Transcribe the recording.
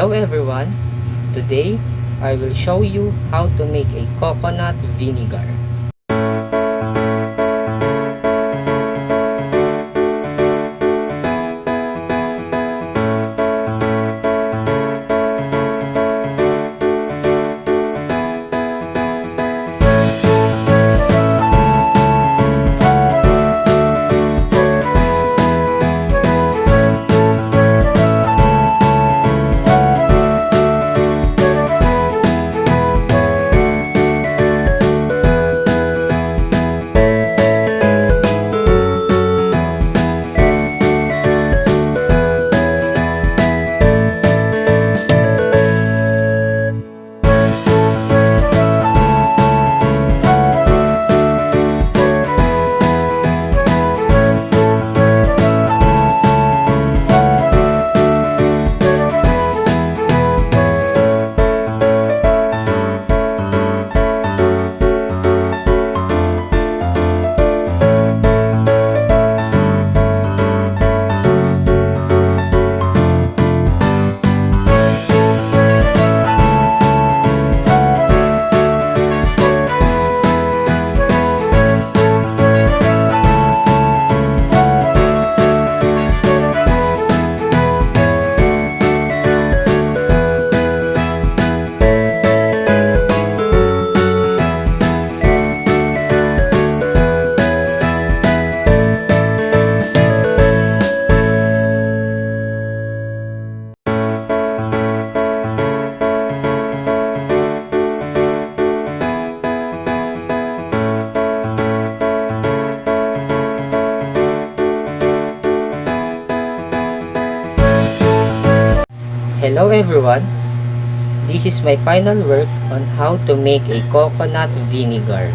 Hello everyone! Today, I will show you how to make a coconut vinegar. Hello everyone! This is my final work on how to make a coconut vinegar.